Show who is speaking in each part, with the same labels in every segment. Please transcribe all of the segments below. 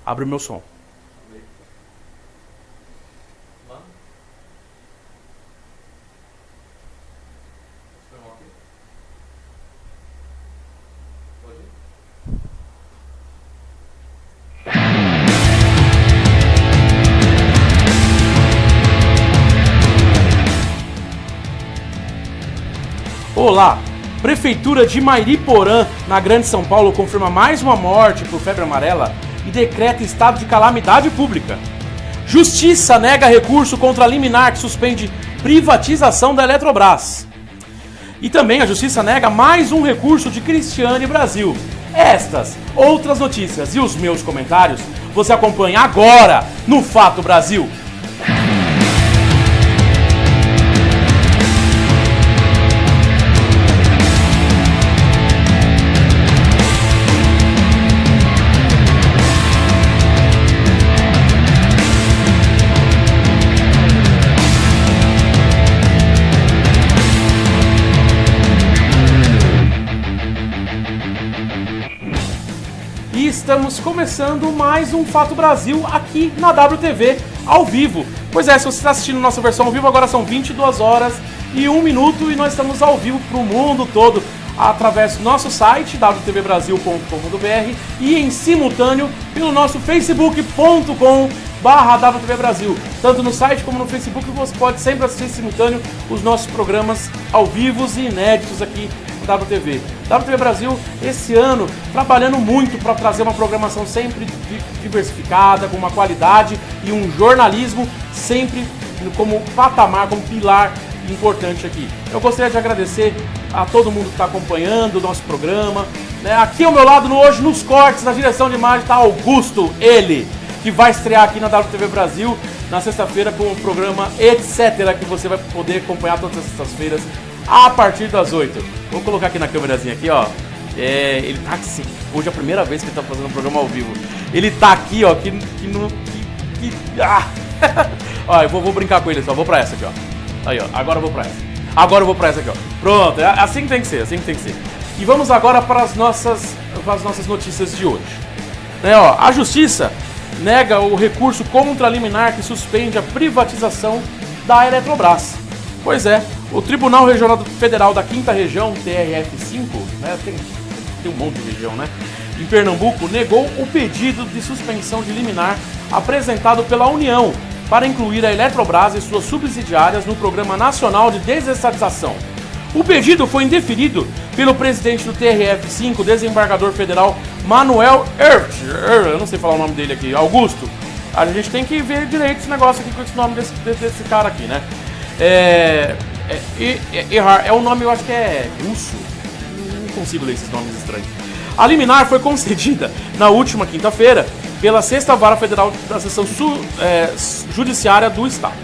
Speaker 1: Abre o meu som. Olá! Prefeitura de Mairiporã, na Grande São Paulo, confirma mais uma morte por febre amarela e decreta estado de calamidade pública. Justiça nega recurso contra a liminar que suspende privatização da Eletrobras. E também a Justiça nega mais um recurso de Cristiane Brasil. Estas, outras notícias e os meus comentários você acompanha agora no Fato Brasil. Estamos começando mais um Fato Brasil aqui na WTV, ao vivo. Pois é, se você está assistindo nossa versão ao vivo, agora são 22 horas e 1 minuto e nós estamos ao vivo para o mundo todo através do nosso site, wtvbrasil.com.br, e em simultâneo pelo nosso facebook.com/wtvbrasil. Tanto no site como no Facebook você pode sempre assistir em simultâneo os nossos programas ao vivo e inéditos aqui WTV. WTV Brasil, esse ano, trabalhando muito para trazer uma programação sempre diversificada, com uma qualidade e um jornalismo sempre como patamar, como pilar importante aqui. Eu gostaria de agradecer a todo mundo que está acompanhando o nosso programa. Aqui ao meu lado, hoje, nos cortes, na direção de imagem, está Augusto, ele, que vai estrear aqui na WTV Brasil na sexta-feira com o programa Etc., que você vai poder acompanhar todas as sextas-feiras a partir das 8. Vou colocar aqui na câmerazinha aqui, ó. Ele tá assim, hoje é a primeira vez que ele tá fazendo um programa ao vivo. Ele tá aqui, ó, ó, eu vou brincar com ele só, vou pra essa aqui, ó. Aí, ó, agora eu vou pra essa. Agora eu vou pra essa aqui, ó. Pronto, é assim que tem que ser, assim que tem que ser. E vamos agora para as nossas notícias de hoje. Ó, a Justiça nega o recurso contra a liminar que suspende a privatização da Eletrobras. Pois é, o Tribunal Regional Federal da 5ª Região, TRF5, tem um monte de região, em Pernambuco, negou o pedido de suspensão de liminar apresentado pela União para incluir a Eletrobras e suas subsidiárias no Programa Nacional de Desestatização. O pedido foi indeferido pelo presidente do TRF5, desembargador federal Manuel eu não sei falar o nome dele aqui, Augusto. A gente tem que ver direito esse negócio aqui com esse nome desse cara aqui, é um nome, eu acho que é russo. Não consigo ler esses nomes estranhos. A liminar foi concedida na última quinta-feira pela 6ª Vara Federal da Seção Judiciária do Estado.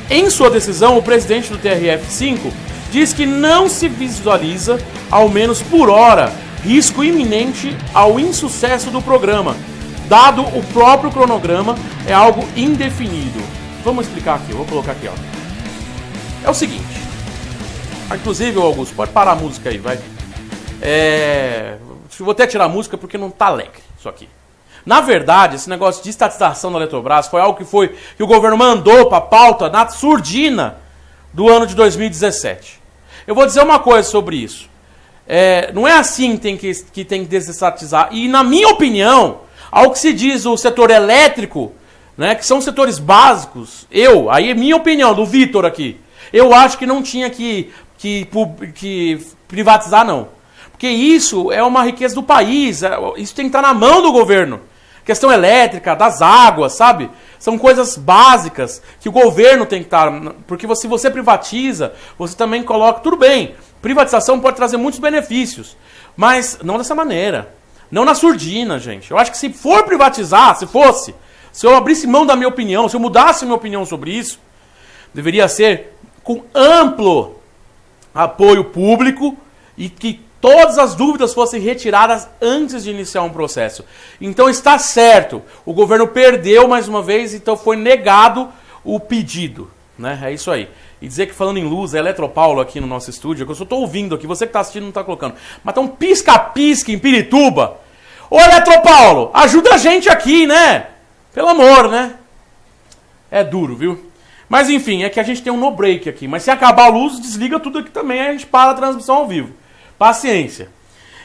Speaker 1: Em sua decisão, o presidente do TRF5 diz que não se visualiza, ao menos por hora, risco iminente ao insucesso do programa, dado o próprio cronograma é algo indefinido. Vamos explicar aqui, eu vou colocar aqui, ó. É o seguinte, inclusive, Augusto, pode parar a música aí, vai. Vou até tirar a música porque não tá alegre isso aqui. Na verdade, esse negócio de estatização da Eletrobras foi algo que o governo mandou para a pauta na surdina do ano de 2017. Eu vou dizer uma coisa sobre isso. Não é assim que tem que desestatizar. E, na minha opinião, ao que se diz o setor elétrico, que são setores básicos, aí é minha opinião, do Vitor aqui, eu acho que não tinha que privatizar, não. Porque isso é uma riqueza do país, isso tem que estar na mão do governo. Questão elétrica, das águas, sabe? São coisas básicas que o governo tem que estar... Porque se você privatiza, você também coloca... Tudo bem, privatização pode trazer muitos benefícios, mas não dessa maneira. Não na surdina, gente. Eu acho que se for privatizar, se eu abrisse mão da minha opinião, se eu mudasse minha opinião sobre isso, deveria ser com amplo apoio público e que todas as dúvidas fossem retiradas antes de iniciar um processo. Então está certo, o governo perdeu mais uma vez, então foi negado o pedido. É isso aí. E dizer que falando em luz, a Eletropaulo aqui no nosso estúdio, que eu só estou ouvindo aqui, você que está assistindo não está colocando, mas tá um pisca-pisca em Pirituba. Ô, Eletropaulo, ajuda a gente aqui, né? Pelo amor, né? É duro, viu? Mas enfim, é que a gente tem um no-break aqui. Mas se acabar a luz, desliga tudo aqui também, a gente para a transmissão ao vivo. Paciência.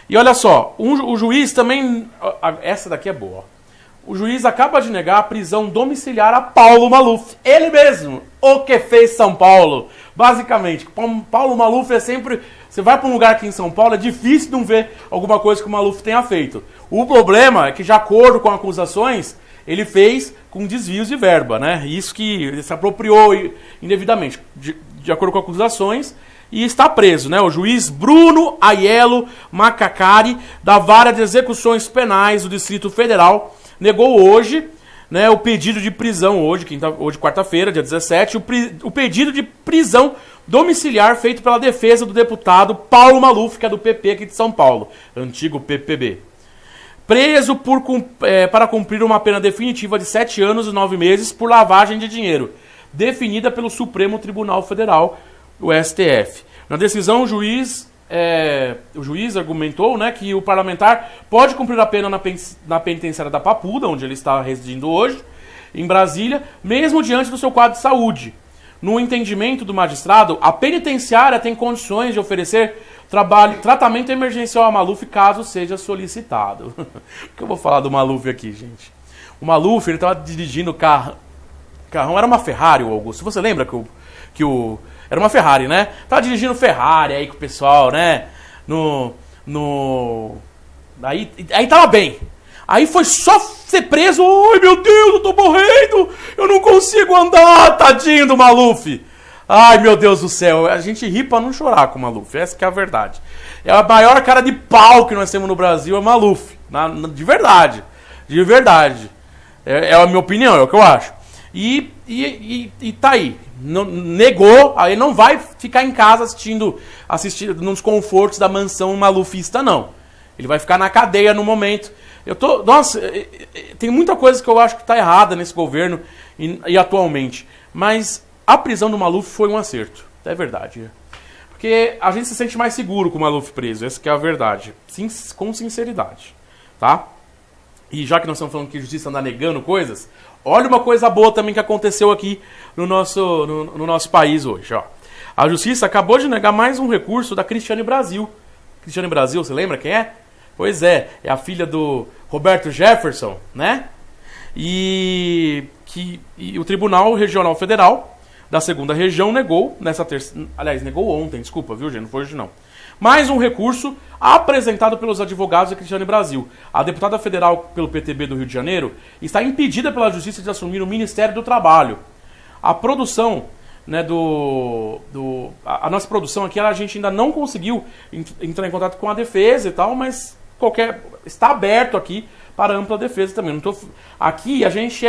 Speaker 1: E olha só, o juiz também... Essa daqui é boa, ó. O juiz acaba de negar a prisão domiciliar a Paulo Maluf. Ele mesmo. O que fez São Paulo? Basicamente, Paulo Maluf é sempre... Você vai para um lugar aqui em São Paulo, é difícil não ver alguma coisa que o Maluf tenha feito. O problema é que, de acordo com acusações, ele fez com desvios de verba, né? Isso que ele se apropriou indevidamente, de acordo com acusações, e está preso, né? O juiz Bruno Aiello Macacari, da Vara de Execuções Penais do Distrito Federal, negou hoje, né, o pedido de prisão, hoje quarta-feira, dia 17, o pedido de prisão domiciliar feito pela defesa do deputado Paulo Maluf, que é do PP aqui de São Paulo, antigo PPB. Preso para cumprir uma pena definitiva de 7 anos e 9 meses por lavagem de dinheiro, definida pelo Supremo Tribunal Federal, o STF. Na decisão, o juiz argumentou, né, que o parlamentar pode cumprir a pena na penitenciária da Papuda, onde ele está residindo hoje, em Brasília, mesmo diante do seu quadro de saúde. No entendimento do magistrado, a penitenciária tem condições de oferecer tratamento emergencial a Maluf caso seja solicitado. O que eu vou falar do Maluf aqui, gente? O Maluf, ele estava dirigindo o carrão, era uma Ferrari, o Augusto. Você lembra era uma Ferrari, né? Tava dirigindo Ferrari aí com o pessoal, né? Aí tava bem. Aí foi só ser preso. Ai, meu Deus, eu tô morrendo. Eu não consigo andar, tadinho do Maluf. Ai, meu Deus do céu. A gente ri pra não chorar com o Maluf. Essa que é a verdade. É a maior cara de pau que nós temos no Brasil, é o Maluf. De verdade. De verdade. É a minha opinião, é o que eu acho. E tá aí. Negou, aí não vai ficar em casa assistindo nos confortos da mansão malufista, não. Ele vai ficar na cadeia no momento. Nossa, tem muita coisa que eu acho que tá errada nesse governo e atualmente. Mas a prisão do Maluf foi um acerto. É verdade. Porque a gente se sente mais seguro com o Maluf preso. Essa que é a verdade. Sim, com sinceridade. Tá? E já que nós estamos falando que a justiça anda negando coisas, olha uma coisa boa também que aconteceu aqui no nosso país hoje. Ó. A justiça acabou de negar mais um recurso da Cristiane Brasil. Cristiane Brasil, você lembra quem é? Pois é a filha do Roberto Jefferson, né? E o Tribunal Regional Federal da 2ª Região negou negou ontem, desculpa, viu, gente? Não foi hoje não. Mais um recurso apresentado pelos advogados da Cristiane Brasil. A deputada federal pelo PTB do Rio de Janeiro está impedida pela Justiça de assumir o Ministério do Trabalho. A produção, né, a nossa produção aqui, a gente ainda não conseguiu entrar em contato com a defesa e tal, mas está aberto aqui para ampla defesa também. Aqui a gente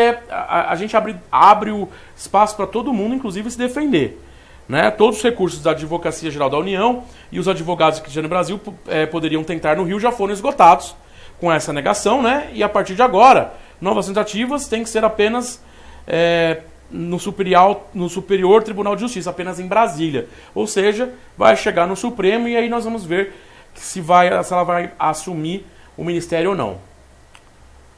Speaker 1: abre o espaço para todo mundo, inclusive, se defender. Né? Todos os recursos da Advocacia Geral da União e os advogados que no Brasil poderiam tentar no Rio já foram esgotados com essa negação, né? E a partir de agora, novas tentativas têm que ser apenas no Superior Tribunal de Justiça, apenas em Brasília. Ou seja, vai chegar no Supremo e aí nós vamos ver se ela vai assumir o ministério ou não.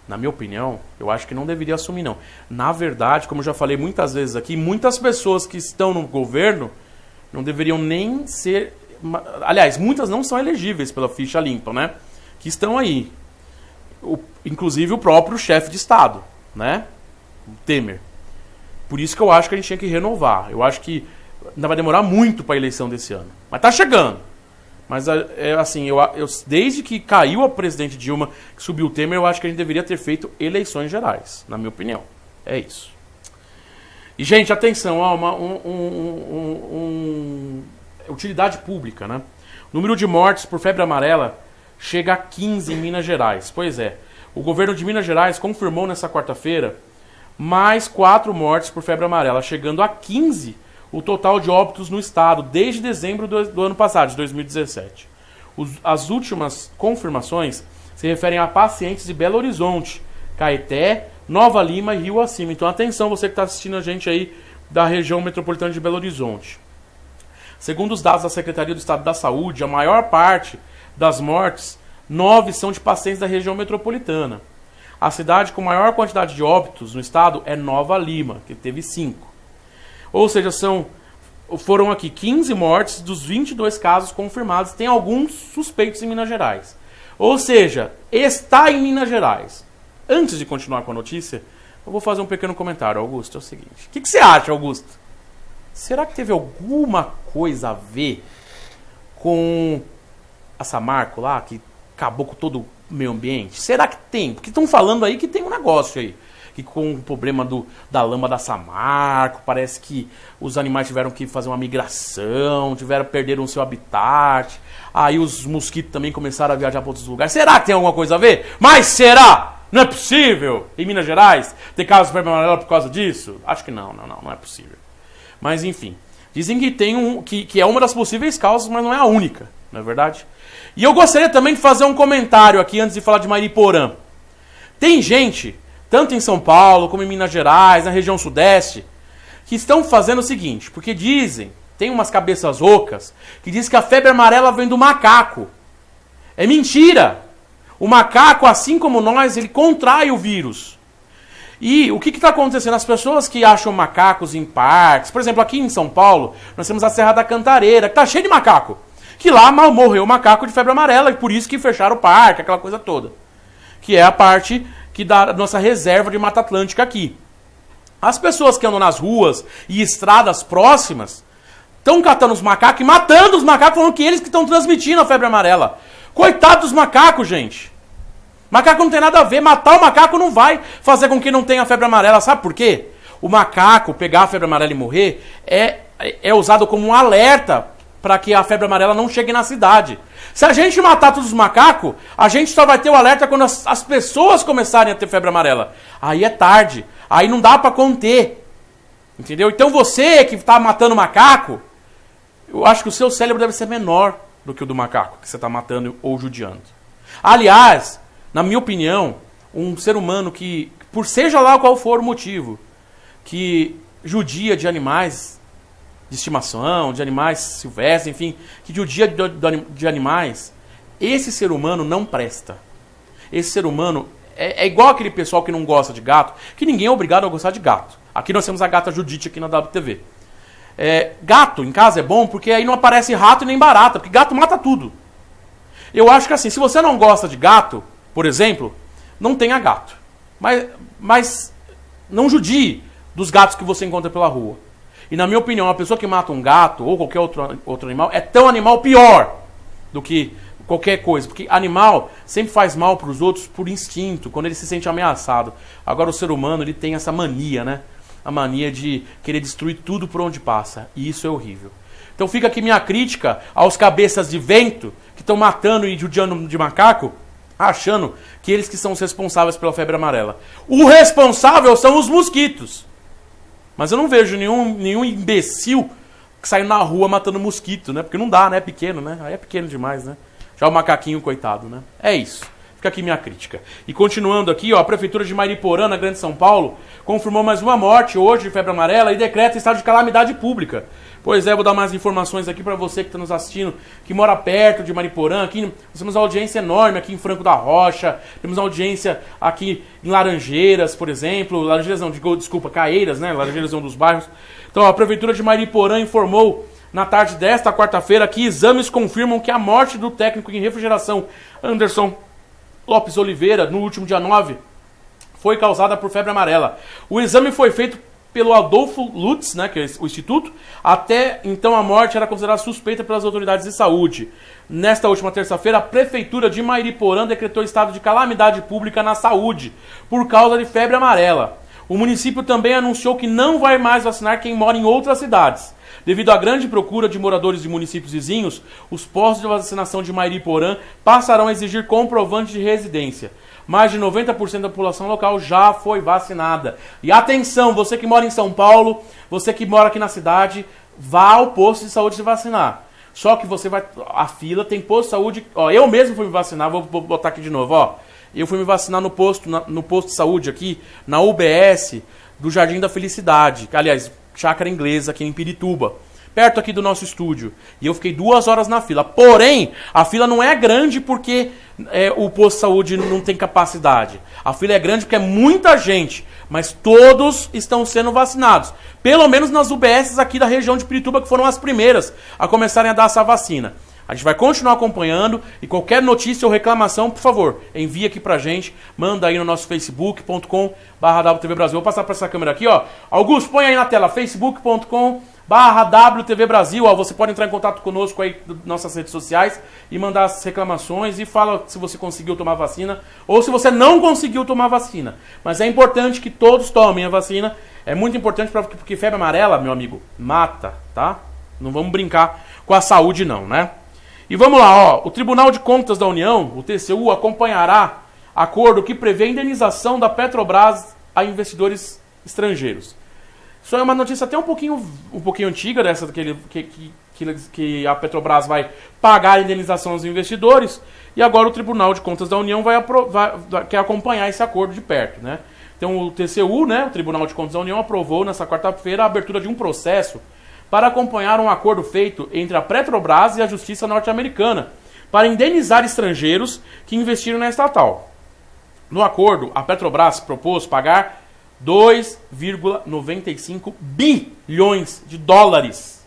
Speaker 1: Na minha opinião, eu acho que não deveria assumir, não. Na verdade, como eu já falei muitas vezes aqui, muitas pessoas que estão no governo não deveriam nem ser... Aliás, muitas não são elegíveis pela ficha limpa, né? Que estão aí. Inclusive o próprio chefe de Estado, né? O Temer. Por isso que eu acho que a gente tinha que renovar. Eu acho que ainda vai demorar muito para a eleição desse ano. Mas tá chegando. Mas, assim, desde que caiu a presidente Dilma, que subiu o Temer, eu acho que a gente deveria ter feito eleições gerais, na minha opinião. É isso. E, gente, atenção, utilidade pública, né? O número de mortes por febre amarela chega a 15 em Minas Gerais. Pois é, o governo de Minas Gerais confirmou nessa quarta-feira mais 4 mortes por febre amarela, chegando a 15 o total de óbitos no estado desde dezembro do ano passado, de 2017. As últimas confirmações se referem a pacientes de Belo Horizonte, Caeté, Nova Lima e Rio Acima. Então atenção, você que está assistindo a gente aí da região metropolitana de Belo Horizonte. Segundo os dados da Secretaria do Estado da Saúde, a maior parte das mortes 9 são de pacientes da região metropolitana. A cidade com maior quantidade de óbitos no estado é Nova Lima, que teve 5. Ou seja, foram aqui 15 mortes dos 22 casos confirmados. Tem alguns suspeitos em Minas Gerais. Ou seja, está em Minas Gerais. Antes de continuar com a notícia, eu vou fazer um pequeno comentário, Augusto. É o seguinte. O que você acha, Augusto? Será que teve alguma coisa a ver com a Samarco lá, que acabou com todo o meio ambiente? Será que tem? Porque estão falando aí que tem um negócio aí. Que com o problema da lama da Samarco, parece que os animais tiveram que fazer uma migração, perderam o seu habitat. Aí os mosquitos também começaram a viajar para outros lugares. Será que tem alguma coisa a ver? Mas será? Não é possível? Em Minas Gerais, ter casos de febre amarela por causa disso? Acho que não é possível. Mas enfim, dizem que tem que é uma das possíveis causas, mas não é a única, não é verdade? E eu gostaria também de fazer um comentário aqui antes de falar de Mariporã. Tem gente, tanto em São Paulo como em Minas Gerais, na região sudeste, que estão fazendo o seguinte, porque dizem, tem umas cabeças ocas, que dizem que a febre amarela vem do macaco. É mentira! O macaco, assim como nós, ele contrai o vírus. E o que está acontecendo? As pessoas que acham macacos em parques, por exemplo, aqui em São Paulo, nós temos a Serra da Cantareira, que está cheia de macaco. Que lá morreu o macaco de febre amarela, e por isso que fecharam o parque, aquela coisa toda. Que é a parte que dá a nossa reserva de Mata Atlântica aqui. As pessoas que andam nas ruas e estradas próximas estão catando os macacos e matando os macacos, falando que eles que estão transmitindo a febre amarela. Coitado dos macacos, gente. Macaco não tem nada a ver. Matar o macaco não vai fazer com que não tenha febre amarela. Sabe por quê? O macaco pegar a febre amarela e morrer é usado como um alerta para que a febre amarela não chegue na cidade. Se a gente matar todos os macacos, a gente só vai ter o alerta quando as pessoas começarem a ter febre amarela. Aí é tarde. Aí não dá para conter. Entendeu? Então você que está matando macaco, eu acho que o seu cérebro deve ser menor do que o do macaco que você está matando ou judiando. Aliás, na minha opinião, um ser humano que, por seja lá qual for o motivo, que judia de animais de estimação, de animais silvestres, enfim, que judia de animais, esse ser humano não presta. Esse ser humano é igual aquele pessoal que não gosta de gato, que ninguém é obrigado a gostar de gato. Aqui nós temos a gata Judite aqui na WTV. Gato em casa é bom porque aí não aparece rato e nem barata, porque gato mata tudo. Eu acho que assim, se você não gosta de gato, por exemplo, não tenha gato. Mas não judie dos gatos que você encontra pela rua. E na minha opinião, a pessoa que mata um gato ou qualquer outro animal é tão animal pior do que qualquer coisa. Porque animal sempre faz mal para os outros por instinto, quando ele se sente ameaçado. Agora o ser humano ele tem essa mania, né? A mania de querer destruir tudo por onde passa. E isso é horrível. Então fica aqui minha crítica aos cabeças de vento que estão matando e judiando de macaco, achando que eles que são os responsáveis pela febre amarela. O responsável são os mosquitos. Mas eu não vejo nenhum imbecil que sai na rua matando mosquito, né? Porque não dá, né? É pequeno, né? Aí é pequeno demais, né? Já o macaquinho, coitado, né? É isso. Fica aqui minha crítica. E continuando aqui, ó, a Prefeitura de Mariporã, na Grande São Paulo, confirmou mais uma morte hoje de febre amarela e decreta estado de calamidade pública. Pois é, vou dar mais informações aqui para você que está nos assistindo, que mora perto de Mariporã. Aqui nós temos uma audiência enorme aqui em Franco da Rocha, temos uma audiência aqui em Laranjeiras, por exemplo. Laranjeiras não, desculpa, Caeiras, né? Laranjeiras é um dos bairros. Então a Prefeitura de Mariporã informou na tarde desta quarta-feira que exames confirmam que a morte do técnico em refrigeração Anderson Lopes Oliveira, no último dia 9, foi causada por febre amarela. O exame foi feito pelo Adolfo Lutz, né, que é o instituto. Até então a morte era considerada suspeita pelas autoridades de saúde. Nesta última terça-feira, a Prefeitura de Mariporã decretou estado de calamidade pública na saúde por causa de febre amarela. O município também anunciou que não vai mais vacinar quem mora em outras cidades. Devido à grande procura de moradores de municípios vizinhos, os postos de vacinação de Mariporã passarão a exigir comprovante de residência. Mais de 90% da população local já foi vacinada. E atenção, você que mora em São Paulo, você que mora aqui na cidade, vá ao posto de saúde se vacinar. Só que você vai... A fila tem posto de saúde... Ó, eu mesmo fui me vacinar, vou botar aqui de novo, ó. Eu fui me vacinar no posto de saúde aqui, na UBS do Jardim da Felicidade. Aliás, Chácara Inglesa, aqui em Pirituba. perto aqui do nosso estúdio. E eu fiquei 2 horas na fila. Porém, a fila não é grande porque o posto de saúde não tem capacidade. A fila é grande porque é muita gente. Mas todos estão sendo vacinados. Pelo menos nas UBSs aqui da região de Pirituba, que foram as primeiras a começarem a dar essa vacina. A gente vai continuar acompanhando e qualquer notícia ou reclamação, por favor, envie aqui pra gente, manda aí no nosso facebook.com/WTV Brasil. Vou passar pra essa câmera aqui, ó. Augusto, põe aí na tela, facebook.com/WTV Brasil. Ó, você pode entrar em contato conosco aí nas nossas redes sociais e mandar as reclamações e fala se você conseguiu tomar vacina ou se você não conseguiu tomar vacina. Mas é importante que todos tomem a vacina. É muito importante porque febre amarela, meu amigo, mata, tá? Não vamos brincar com a saúde não, né? E vamos lá, ó. O Tribunal de Contas da União, o TCU, acompanhará acordo que prevê a indenização da Petrobras a investidores estrangeiros. Isso é uma notícia até um pouquinho antiga, dessa que a Petrobras vai pagar a indenização aos investidores, e agora o Tribunal de Contas da União quer acompanhar esse acordo de perto, né? Então o TCU, né, o Tribunal de Contas da União, aprovou nessa quarta-feira a abertura de um processo para acompanhar um acordo feito entre a Petrobras e a Justiça norte-americana para indenizar estrangeiros que investiram na estatal. No acordo, a Petrobras propôs pagar 2,95 bilhões de dólares.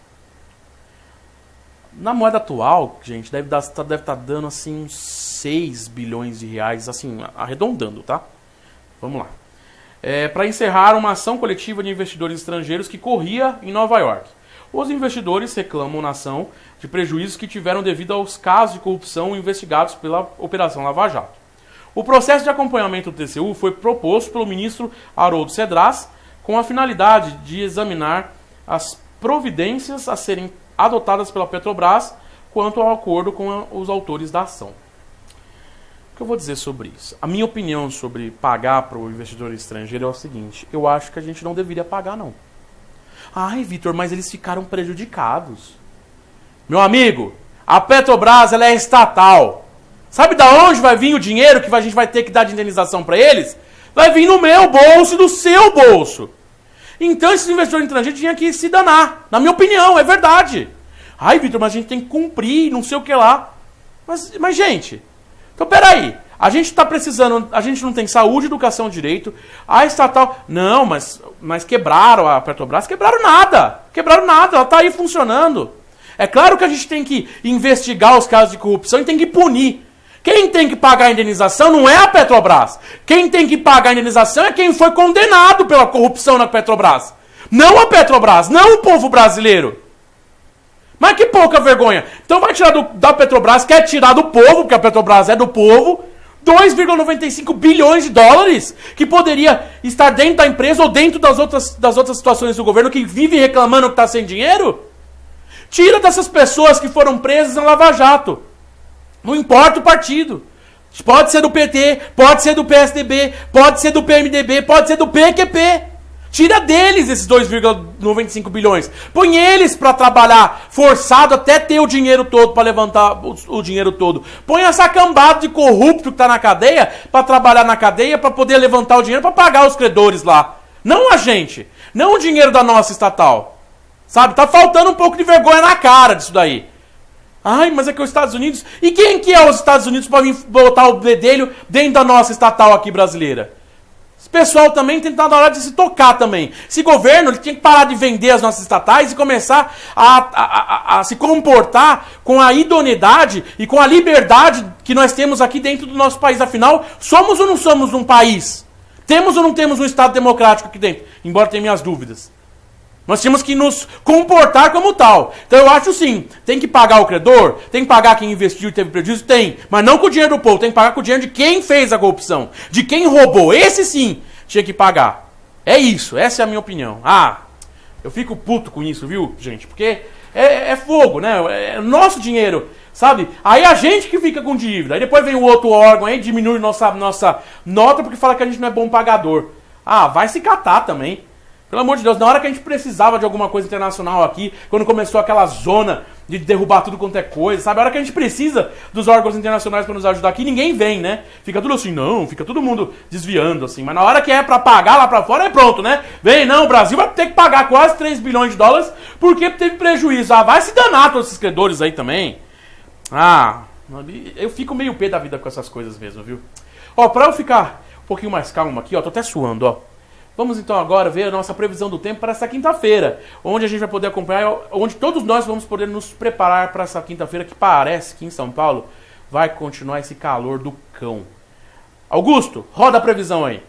Speaker 1: Na moeda atual, gente, deve estar dando assim uns 6 bilhões de reais, assim, arredondando, tá? Vamos lá. Para encerrar uma ação coletiva de investidores estrangeiros que corria em Nova York. Os investidores reclamam na ação de prejuízos que tiveram devido aos casos de corrupção investigados pela Operação Lava Jato. O processo de acompanhamento do TCU foi proposto pelo ministro Haroldo Cedras com a finalidade de examinar as providências a serem adotadas pela Petrobras quanto ao acordo com os autores da ação. O que eu vou dizer sobre isso? A minha opinião sobre pagar para o investidor estrangeiro é o seguinte: eu acho que a gente não deveria pagar, não. Ai, Vitor, mas eles ficaram prejudicados. Meu amigo, a Petrobras ela é estatal. Sabe da onde vai vir o dinheiro que a gente vai ter que dar de indenização para eles? Vai vir no meu bolso e do seu bolso. Então esses investidores estrangeiros tinham que se danar. Na minha opinião, é verdade. Ai, Vitor, mas a gente tem que cumprir, não sei o que lá. Mas gente, então peraí. A gente está precisando, a gente não tem saúde, educação, direito. A estatal, não, mas quebraram a Petrobras. Quebraram nada, ela está aí funcionando. É claro que a gente tem que investigar os casos de corrupção e tem que punir. Quem tem que pagar a indenização não é a Petrobras. Quem tem que pagar a indenização é quem foi condenado pela corrupção na Petrobras. Não a Petrobras, não o povo brasileiro. Mas que pouca vergonha. Então vai tirar da Petrobras, quer tirar do povo, porque a Petrobras é do povo, 2,95 bilhões de dólares que poderia estar dentro da empresa ou dentro das outras situações do governo que vive reclamando que está sem dinheiro. Tira dessas pessoas que foram presas na Lava Jato. Não importa o partido. Pode ser do PT, pode ser do PSDB, pode ser do PMDB, pode ser do PQP. Tira deles esses 2,95 bilhões. Põe eles para trabalhar forçado até ter o dinheiro todo, para levantar o dinheiro todo. Põe essa cambada de corrupto que está na cadeia para trabalhar na cadeia, para poder levantar o dinheiro para pagar os credores lá. Não a gente. Não o dinheiro da nossa estatal. Sabe? Tá faltando um pouco de vergonha na cara disso daí. Ai, mas é que os Estados Unidos... E quem que é os Estados Unidos para vir botar o bedelho dentro da nossa estatal aqui brasileira? Esse pessoal também tem que estar na hora de se tocar também. Esse governo ele tinha que parar de vender as nossas estatais e começar a se comportar com a idoneidade e com a liberdade que nós temos aqui dentro do nosso país. Afinal, somos ou não somos um país? Temos ou não temos um Estado democrático aqui dentro? Embora tenha minhas dúvidas. Nós temos que nos comportar como tal. Então eu acho sim, tem que pagar o credor, tem que pagar quem investiu e teve prejuízo, tem. Mas não com o dinheiro do povo, tem que pagar com o dinheiro de quem fez a corrupção. De quem roubou. Esse sim tinha que pagar. É isso, essa é a minha opinião. Eu fico puto com isso, viu, gente? Porque é fogo, né? É nosso dinheiro, sabe? Aí a gente que fica com dívida. Aí depois vem o outro órgão aí, diminui nossa nota porque fala que a gente não é bom pagador. Vai se catar também. Pelo amor de Deus, na hora que a gente precisava de alguma coisa internacional aqui, quando começou aquela zona de derrubar tudo quanto é coisa, sabe? A hora que a gente precisa dos órgãos internacionais para nos ajudar aqui, ninguém vem, né? Fica tudo assim, não, fica todo mundo desviando, assim. Mas na hora que é para pagar lá para fora, é pronto, né? Vem, não, o Brasil vai ter que pagar quase 3 bilhões de dólares porque teve prejuízo. Ah, vai se danar todos esses credores aí também. Ah, eu fico meio pé da vida com essas coisas mesmo, viu? Ó, pra eu ficar um pouquinho mais calmo aqui, ó, tô até suando, ó. Vamos então agora ver a nossa previsão do tempo para essa quinta-feira, onde a gente vai poder acompanhar, onde todos nós vamos poder nos preparar para essa quinta-feira, que parece que em São Paulo vai continuar esse calor do cão. Augusto, roda a previsão aí.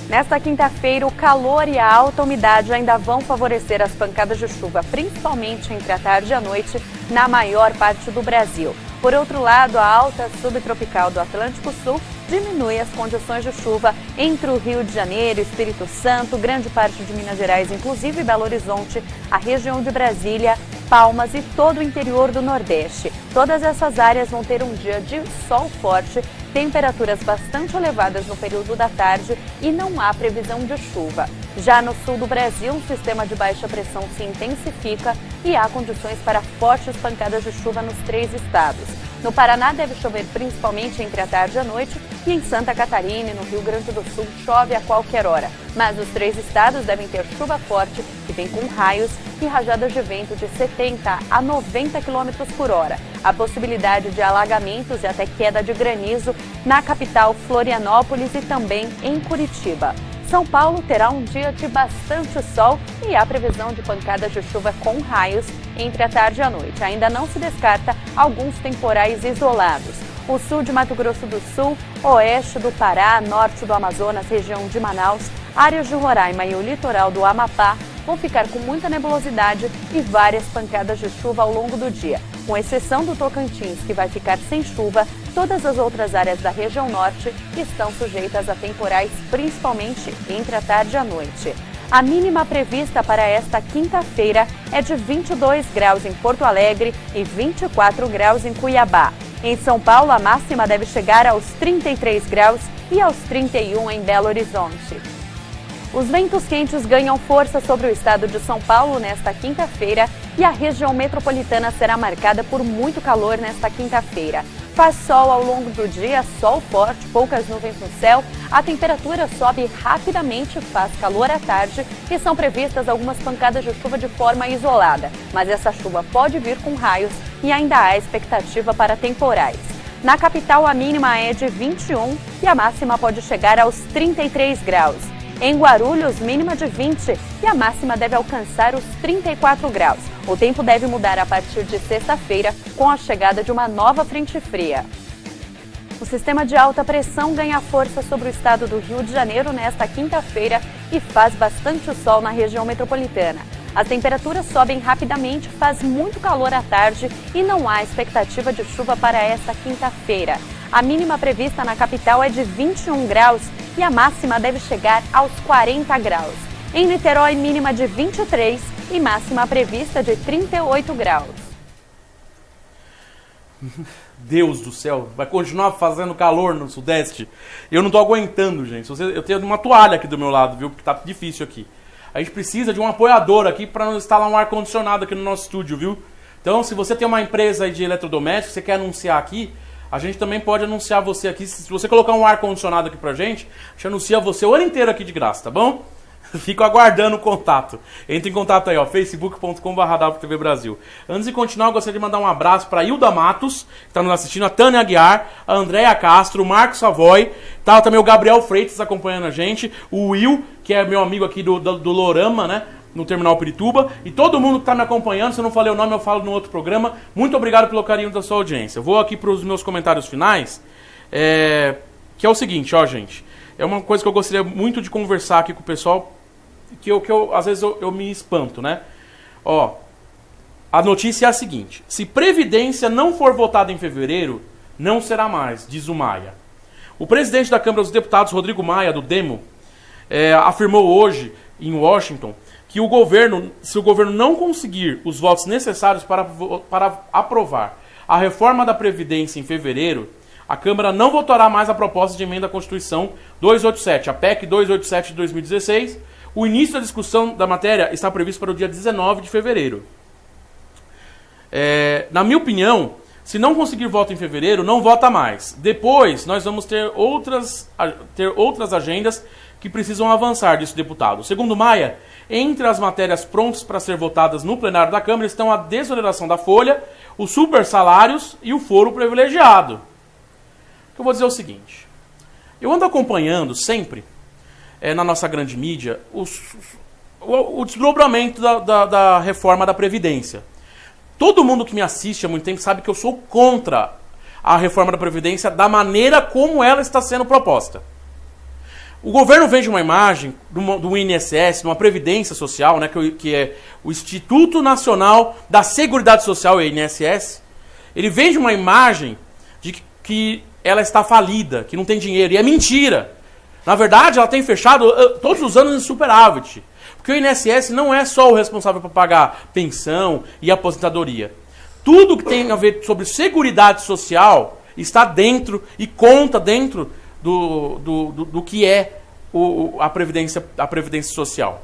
Speaker 2: Nesta quinta-feira, o calor e a alta umidade ainda vão favorecer as pancadas de chuva, principalmente entre a tarde e a noite, na maior parte do Brasil. Por outro lado, a alta subtropical do Atlântico Sul diminui as condições de chuva entre o Rio de Janeiro, Espírito Santo, grande parte de Minas Gerais, inclusive Belo Horizonte, a região de Brasília, Palmas e todo o interior do Nordeste. Todas essas áreas vão ter um dia de sol forte, temperaturas bastante elevadas no período da tarde e não há previsão de chuva. Já no sul do Brasil, um sistema de baixa pressão se intensifica e há condições para fortes pancadas de chuva nos 3 estados. No Paraná deve chover principalmente entre a tarde e a noite e em Santa Catarina e no Rio Grande do Sul chove a qualquer hora. Mas os 3 estados devem ter chuva forte, que vem com raios e rajadas de vento de 70 a 90 km por hora. A possibilidade de alagamentos e até queda de granizo na capital Florianópolis e também em Curitiba. São Paulo terá um dia de bastante sol e há previsão de pancadas de chuva com raios entre a tarde e a noite. Ainda não se descarta alguns temporais isolados. O sul de Mato Grosso do Sul, oeste do Pará, norte do Amazonas, região de Manaus, áreas de Roraima e o litoral do Amapá vão ficar com muita nebulosidade e várias pancadas de chuva ao longo do dia. Com exceção do Tocantins, que vai ficar sem chuva, todas as outras áreas da região norte estão sujeitas a temporais, principalmente entre a tarde e a noite. A mínima prevista para esta quinta-feira é de 22 graus em Porto Alegre e 24 graus em Cuiabá. Em São Paulo, a máxima deve chegar aos 33 graus e aos 31 em Belo Horizonte. Os ventos quentes ganham força sobre o estado de São Paulo nesta quinta-feira e a região metropolitana será marcada por muito calor nesta quinta-feira. Faz sol ao longo do dia, sol forte, poucas nuvens no céu, a temperatura sobe rapidamente, faz calor à tarde e são previstas algumas pancadas de chuva de forma isolada, mas essa chuva pode vir com raios e ainda há expectativa para temporais. Na capital, a mínima é de 21 e a máxima pode chegar aos 33 graus. Em Guarulhos, mínima de 20 e a máxima deve alcançar os 34 graus. O tempo deve mudar a partir de sexta-feira com a chegada de uma nova frente fria. O sistema de alta pressão ganha força sobre o estado do Rio de Janeiro nesta quinta-feira e faz bastante sol na região metropolitana. As temperaturas sobem rapidamente, faz muito calor à tarde e não há expectativa de chuva para esta quinta-feira. A mínima prevista na capital é de 21 graus e a máxima deve chegar aos 40 graus. Em Niterói, mínima de 23 e máxima prevista de 38 graus.
Speaker 1: Deus do céu, vai continuar fazendo calor no Sudeste? Eu não tô aguentando, gente. Eu tenho uma toalha aqui do meu lado, viu? Porque tá difícil aqui. A gente precisa de um apoiador aqui para instalar um ar-condicionado aqui no nosso estúdio, viu? Então, se você tem uma empresa de eletrodomésticos, você quer anunciar aqui, a gente também pode anunciar você aqui. Se você colocar um ar-condicionado aqui pra gente, a gente anuncia você o ano inteiro aqui de graça, tá bom? Fico aguardando o contato. Entre em contato aí, ó, facebook.com/WTV Brasil. Antes de continuar, eu gostaria de mandar um abraço para Hilda Matos, que está nos assistindo, a Tânia Aguiar, a Andréia Castro, o Marcos Savoy, tá também o Gabriel Freitas acompanhando a gente, o Will, que é meu amigo aqui do Lorama, né, no Terminal Pirituba, e todo mundo que está me acompanhando. Se eu não falei o nome, eu falo no outro programa. Muito obrigado pelo carinho da sua audiência. Eu vou aqui para os meus comentários finais, que é o seguinte, ó, gente. É uma coisa que eu gostaria muito de conversar aqui com o pessoal, que eu às vezes eu me espanto, né? Ó, a notícia é a seguinte: se Previdência não for votada em fevereiro, Não será mais, diz o Maia. O presidente da Câmara dos Deputados, Rodrigo Maia, do Demo, afirmou hoje, em Washington, que se o governo não conseguir os votos necessários para aprovar a reforma da Previdência em fevereiro, a Câmara não votará mais a proposta de emenda à Constituição 287, a PEC 287 de 2016. O início da discussão da matéria está previsto para o dia 19 de fevereiro. Na minha opinião, se não conseguir voto em fevereiro, não vota mais. Depois, nós vamos ter outras agendas que precisam avançar, disse o deputado. Segundo Maia, entre as matérias prontas para ser votadas no plenário da Câmara estão a desoneração da folha, os supersalários e o foro privilegiado. Eu vou dizer o seguinte, eu ando acompanhando sempre, na nossa grande mídia, o desdobramento da reforma da Previdência. Todo mundo que me assiste há muito tempo sabe que eu sou contra a reforma da Previdência da maneira como ela está sendo proposta. O governo vende uma imagem do INSS, de uma Previdência Social, né, que é o Instituto Nacional da Seguridade Social, o INSS. Ele vende uma imagem de que ela está falida, que não tem dinheiro, e é mentira. Na verdade, ela tem fechado todos os anos em superávit. Porque o INSS não é só o responsável por pagar pensão e aposentadoria. Tudo que tem a ver sobre seguridade social está dentro e conta dentro do que é a Previdência Social.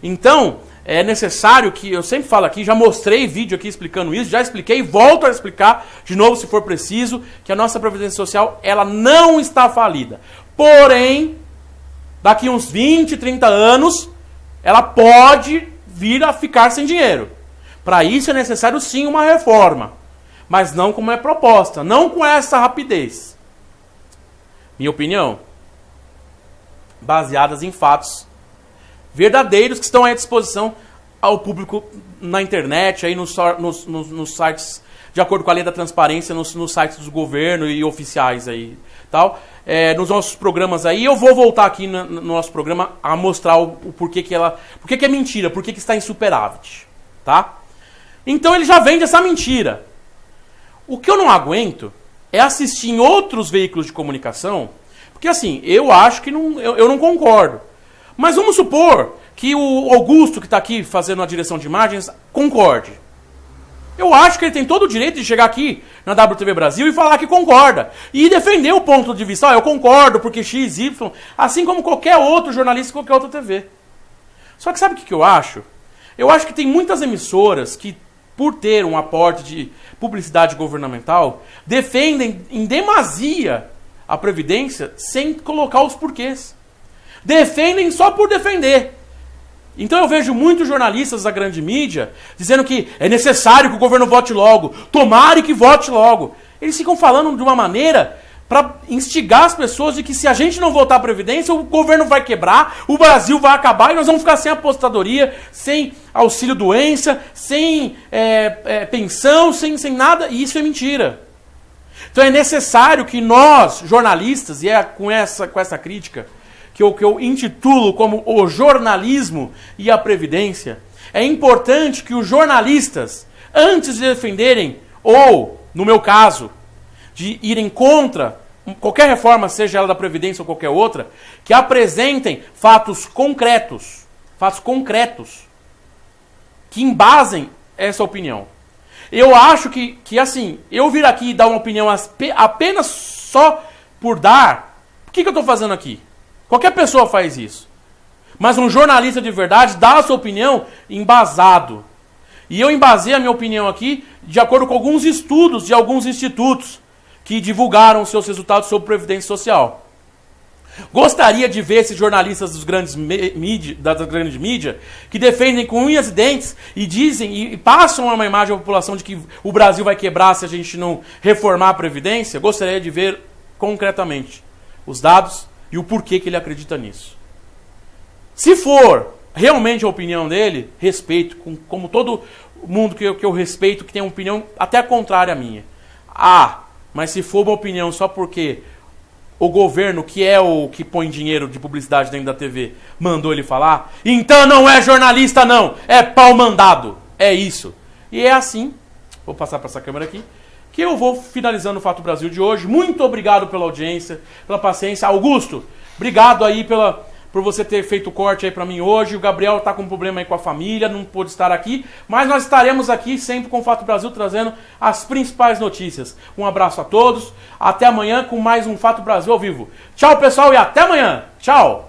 Speaker 1: Então, é necessário que, eu sempre falo aqui, já mostrei vídeo aqui explicando isso, já expliquei e volto a explicar de novo se for preciso, que a nossa Previdência Social, ela não está falida. Porém, daqui uns 20, 30 anos, ela pode vir a ficar sem dinheiro. Para isso é necessário sim uma reforma, mas não como é proposta, não com essa rapidez. Minha opinião, baseadas em fatos verdadeiros que estão à disposição ao público na internet, aí nos sites, de acordo com a lei da transparência, nos sites do governo e oficiais aí, tal. Nos nossos programas aí, eu vou voltar aqui no nosso programa a mostrar o porquê que é mentira, porquê que está em superávit, tá? Então ele já vende essa mentira. O que eu não aguento é assistir em outros veículos de comunicação, porque assim, eu acho que eu não concordo. Mas vamos supor que o Augusto, que está aqui fazendo a direção de imagens, concorde. Eu acho que ele tem todo o direito de chegar aqui na WTV Brasil e falar que concorda. E defender o ponto de vista. Eu concordo porque X, Y, assim como qualquer outro jornalista, qualquer outra TV. Só que sabe o que eu acho? Eu acho que tem muitas emissoras que, por ter um aporte de publicidade governamental, defendem em demasia a Previdência sem colocar os porquês. Defendem só por defender. Então eu vejo muitos jornalistas da grande mídia dizendo que é necessário que o governo vote logo, tomare que vote logo. Eles ficam falando de uma maneira para instigar as pessoas de que se a gente não votar a Previdência, o governo vai quebrar, o Brasil vai acabar e nós vamos ficar sem aposentadoria, sem auxílio-doença, sem pensão, sem nada, e isso é mentira. Então é necessário que nós, jornalistas, e é com essa crítica que eu intitulo como o jornalismo e a Previdência, é importante que os jornalistas, antes de defenderem, ou, no meu caso, de irem contra qualquer reforma, seja ela da Previdência ou qualquer outra, que apresentem fatos concretos, que embasem essa opinião. Eu acho que assim, eu vir aqui e dar uma opinião apenas só por dar, o que eu estou fazendo aqui? Qualquer pessoa faz isso. Mas um jornalista de verdade dá a sua opinião embasado. E eu embasei a minha opinião aqui de acordo com alguns estudos de alguns institutos que divulgaram seus resultados sobre Previdência Social. Gostaria de ver esses jornalistas das grandes mídias que defendem com unhas e dentes e dizem e passam uma imagem à população de que o Brasil vai quebrar se a gente não reformar a Previdência. Gostaria de ver concretamente os dados e o porquê que ele acredita nisso. Se for realmente a opinião dele, respeito, como todo mundo que eu respeito, que tem uma opinião até contrária à minha. Mas se for uma opinião só porque o governo, que é o que põe dinheiro de publicidade dentro da TV, mandou ele falar, então não é jornalista não, é pau mandado. É isso. E é assim, vou passar para essa câmera aqui, que eu vou finalizando o Fato Brasil de hoje. Muito obrigado pela audiência, pela paciência. Augusto, obrigado aí por você ter feito o corte aí pra mim hoje. O Gabriel tá com um problema aí com a família, não pôde estar aqui, mas nós estaremos aqui sempre com o Fato Brasil trazendo as principais notícias. Um abraço a todos, até amanhã com mais um Fato Brasil ao vivo. Tchau, pessoal, e até amanhã. Tchau.